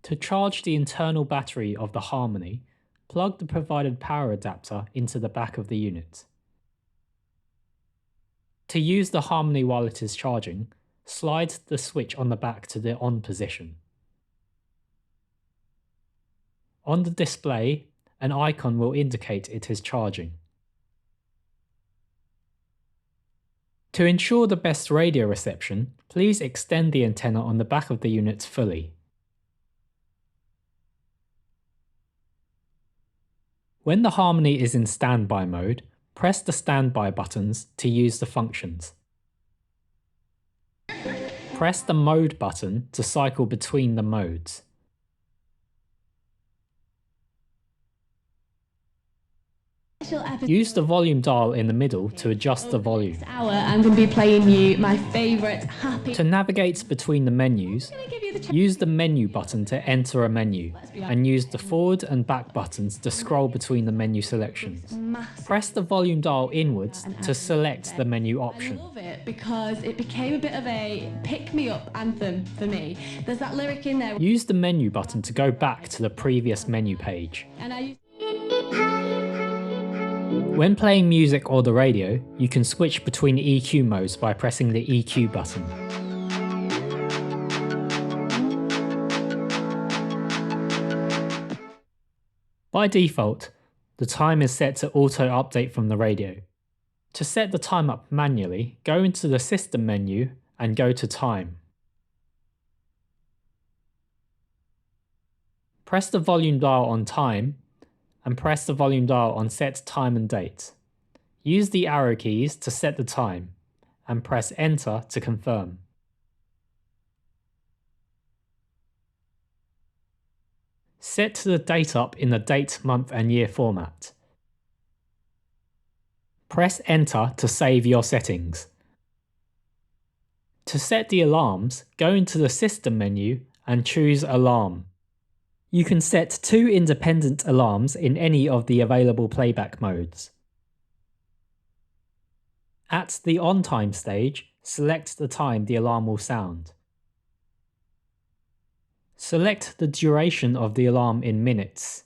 To charge the internal battery of the Harmony, plug the provided power adapter into the back of the unit. To use the Harmony while it is charging, slide the switch on the back to the on position. On the display, an icon will indicate it is charging. To ensure the best radio reception, please extend the antenna on the back of the unit fully. When the Harmony is in standby mode, press the standby buttons to use the functions. Press the mode button to cycle between the modes. Use the volume dial in the middle to adjust the volume. Next hour, I'm going to be playing you my favourite happy... To navigate between the menus, use the menu button to enter a menu, and use the forward and back buttons to scroll between the menu selections. Press the volume dial inwards to select the menu option. I love it because it became a bit of a pick-me-up anthem for me. There's that lyric in there. Use the menu button to go back to the previous menu page. When playing music or the radio, you can switch between EQ modes by pressing the EQ button. By default, the time is set to auto-update from the radio. To set the time up manually, go into the System menu and go to Time. Press the volume dial on Time and press the volume dial on Set Time and Date. Use the arrow keys to set the time and press Enter to confirm. Set the date up in the date, month and year format. Press Enter to save your settings. To set the alarms, go into the System menu and choose Alarm. You can set 2 independent alarms in any of the available playback modes. At the on time stage, select the time the alarm will sound. Select the duration of the alarm in minutes.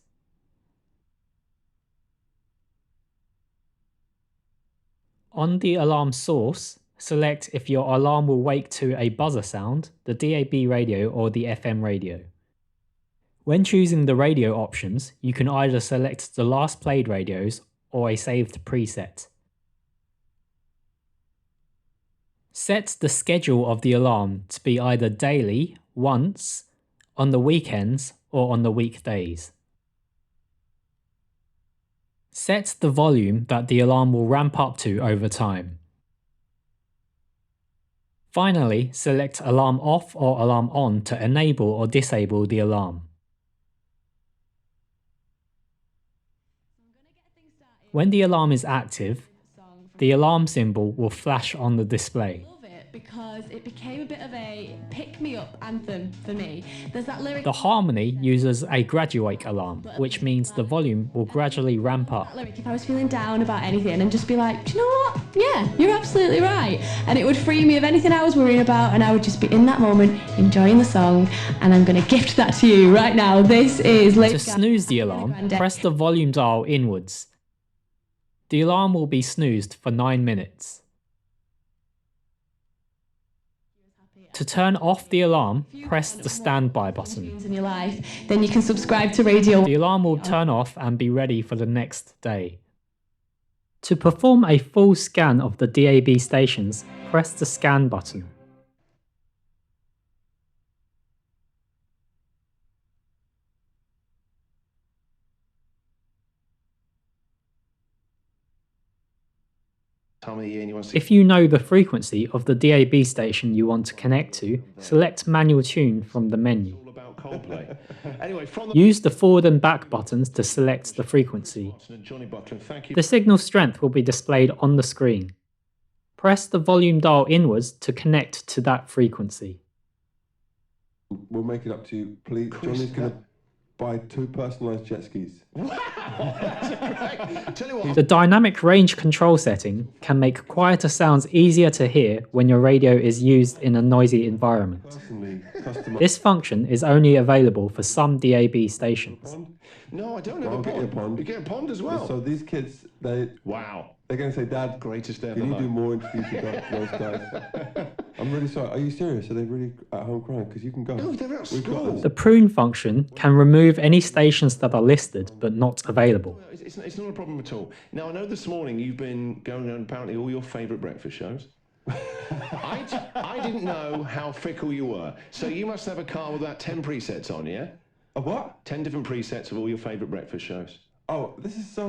On the alarm source, select if your alarm will wake to a buzzer sound, the DAB radio or the FM radio. When choosing the radio options, you can either select the last played radios or a saved preset. Set the schedule of the alarm to be either daily, once, on the weekends, or on the weekdays. Set the volume that the alarm will ramp up to over time. Finally, select Alarm Off or Alarm On to enable or disable the alarm. When the alarm is active, the alarm symbol will flash on the display. I love it because it became a bit of a pick-me-up anthem for me. There's that lyric. The Harmony uses a graduate alarm, which means the volume will gradually ramp up. If I was feeling down about anything and just be like, do you know what? Yeah, you're absolutely right. And it would free me of anything I was worrying about, and I would just be in that moment enjoying the song. And I'm going to gift that to you right now. This is To snooze the alarm, press the volume dial inwards. The alarm will be snoozed for 9 minutes. To turn off the alarm, press the standby button. in your life, then you can subscribe to Radio. The alarm will turn off and be ready for the next day. To perform a full scan of the DAB stations, press the Scan button. If you know the frequency of the DAB station you want to connect to, select Manual Tune from the menu. Use the forward and back buttons to select the frequency. The signal strength will be displayed on the screen. Press the volume dial inwards to connect to that frequency. We'll make it up to you. Please, Johnny's going to buy 2 personalised jet skis. Tell you what, The dynamic range control setting can make quieter sounds easier to hear when your radio is used in a noisy environment. Personally, customised. This function is only available for some DAB stations. no, I don't have I'll a get you a pond. pond. You get a pond as well. So these kids, Wow. they're going to say, Dad, Greatest ever. can you do home. more interviews with those guys? I'm really sorry. Are you serious? Are they really at home crying? Because you can go. No, they're at We've got school. this. The prune function can remove any stations that are listed but not available. It's not a problem at all. Now, I know this morning you've been going on apparently all your favourite breakfast shows. I didn't know how fickle you were. So you must have a car with about 10 presets on, yeah? A what? 10 different presets of all your favourite breakfast shows. Oh, this is so...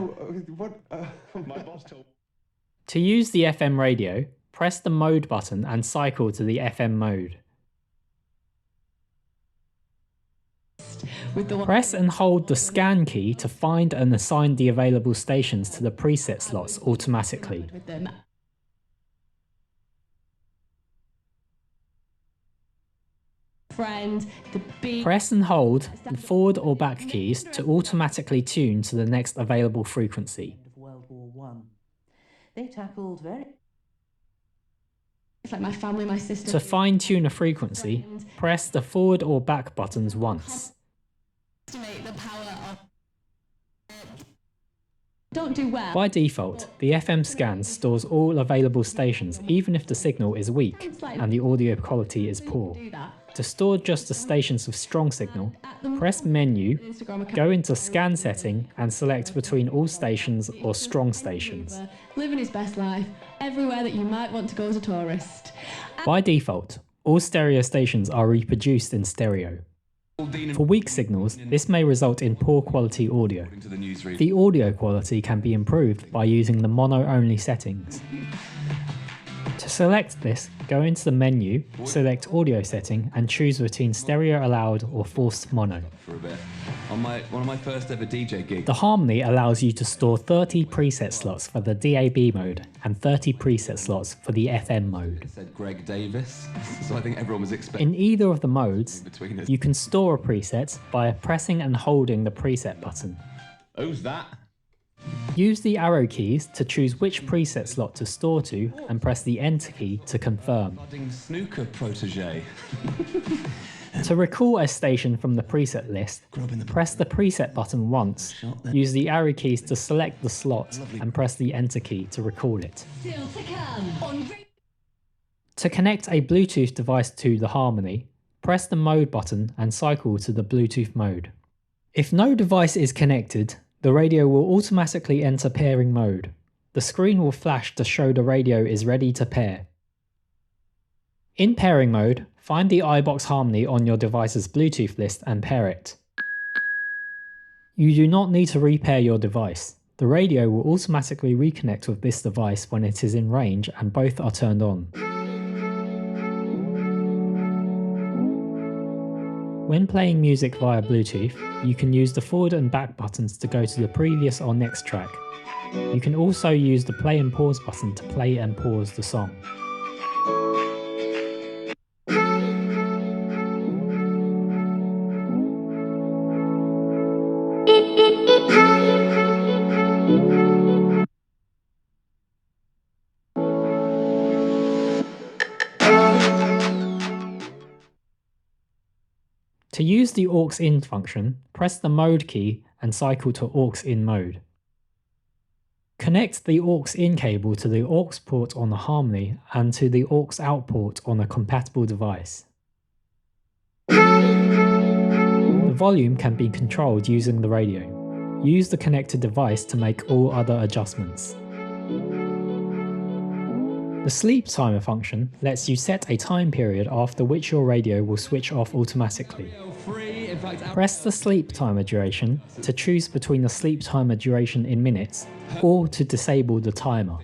what? My boss told To use the FM radio, press the mode button and cycle to the FM mode. With the Press and hold the scan key to find and assign the available stations to the preset slots automatically. with them. Friend, the big Press and hold the forward or back keys to automatically tune to the next available frequency. of World War One. They tackled very it's like my family, my sister. To fine-tune a frequency, press the forward or back buttons once. Estimate the power of don't do well. By default, the FM scan stores all available stations even if the signal is weak and the audio quality is poor. Do that. To store just the stations with strong signal, press Menu, Instagram account. go into Scan Setting and select between all stations or strong stations. Living his best life everywhere that you might want to go as a tourist. By default, all stereo stations are reproduced in stereo. For weak signals, this may result in poor quality audio. The audio quality can be improved by using the mono-only settings. To select this, go into the menu, select audio setting and choose between stereo allowed or forced mono. For a bit. On one of my first ever DJ gigs. The Harmony allows you to store 30 preset slots for the DAB mode and 30 preset slots for the FM mode. It said Greg Davis, so I think everyone was expecting In either of the modes, between us. you can store a preset by pressing and holding the preset button. Who's that? Use the arrow keys to choose which preset slot to store to and press the enter key to confirm. Budding snooker protege. To recall a station from the preset list, press the preset button once, use the arrow keys to select the slot and press the enter key to recall it. Still to come on To connect a Bluetooth device to the Harmony, press the mode button and cycle to the Bluetooth mode. If no device is connected, the radio will automatically enter pairing mode. The screen will flash to show the radio is ready to pair. In pairing mode, find the iBox Harmony on your device's Bluetooth list and pair it. You do not need to repair your device. The radio will automatically reconnect with this device when it is in range and both are turned on. When playing music via Bluetooth, you can use the forward and back buttons to go to the previous or next track. You can also use the play and pause button to play and pause the song. To use the aux in function, press the mode key and cycle to aux in mode. Connect the aux in cable to the aux port on the Harmony and to the aux out port on a compatible device. The volume can be controlled using the radio. Use the connected device to make all other adjustments. The sleep timer function lets you set a time period after which your radio will switch off automatically. Press the sleep timer duration to choose between the sleep timer duration in minutes or to disable the timer.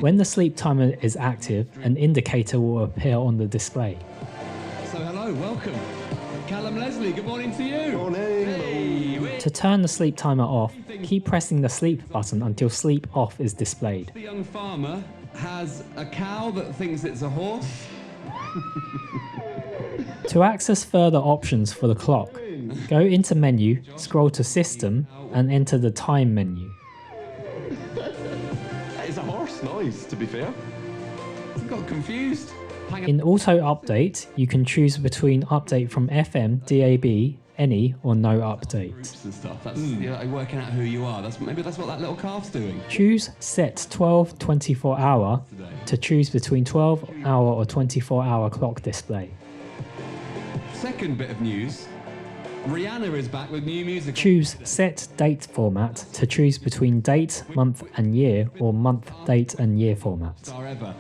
When the sleep timer is active, an indicator will appear on the display. So hello, welcome. Callum Leslie, good morning to you. Morning. Hey, To turn the sleep timer off, keep pressing the sleep button until sleep off is displayed. the young farmer has a cow that thinks it's a horse. To access further options for the clock, Go into menu, scroll to system, and enter the time menu. That is a horse noise, to be fair. I got confused. In auto update, you can choose between update from FM, DAB, any or no update. Groups and stuff. That's like working out who you are. Maybe that's what that little calf's doing. Choose set 12 24-hour to choose between 12-hour or 24-hour clock display. Second bit of news. Rihanna is back with new music. Choose set date format to choose between date, month and year or month, date and year format. Ever.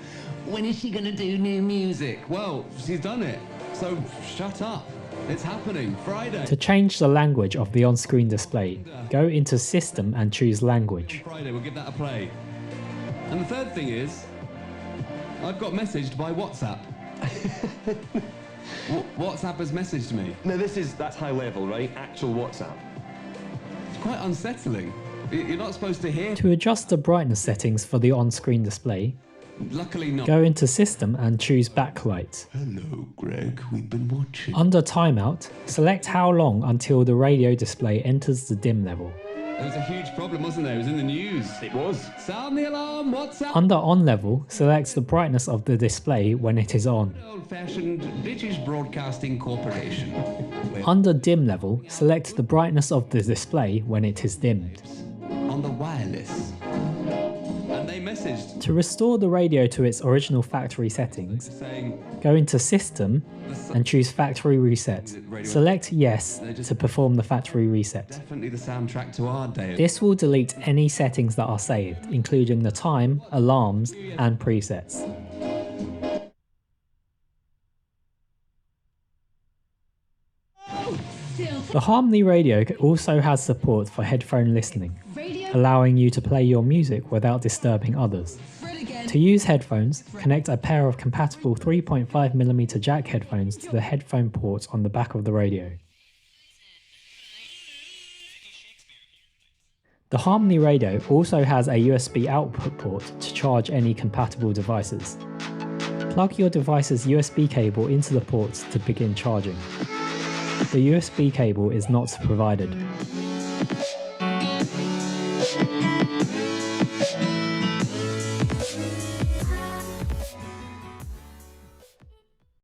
When is she going to do new music? Well, she's done it. So shut up. It's happening. Friday. To change the language of the on-screen display, go into System and choose Language. Friday, we'll give that a play. And the third thing is, I've got messaged by WhatsApp. WhatsApp has messaged me. No, that's high level, right? Actual WhatsApp. It's quite unsettling. You're not supposed to hear. To adjust the brightness settings for the on-screen display, Luckily not. go into System and choose Backlight. Hello, Greg. We've been watching. Under Timeout, select how long until the radio display enters the dim level. There was a huge problem, wasn't there? It was in the news. It was. Sound the alarm, WhatsApp. Under On level, select the brightness of the display when it is on. Old-fashioned British Broadcasting Corporation. Under Dim level, select the brightness of the display when it is dimmed. On the wireless. And they messaged To restore the radio to its original factory settings, saying, go into System and choose Factory Reset. Select Yes to perform the factory reset. definitely the soundtrack to our day. This will delete any settings that are saved, including the time, alarms, and presets. The Harmony Radio also has support for headphone listening, allowing you to play your music without disturbing others. To use headphones, connect a pair of compatible 3.5mm jack headphones to the headphone ports on the back of the radio. The Harmony Radio also has a USB output port to charge any compatible devices. Plug your device's USB cable into the ports to begin charging. The USB cable is not provided.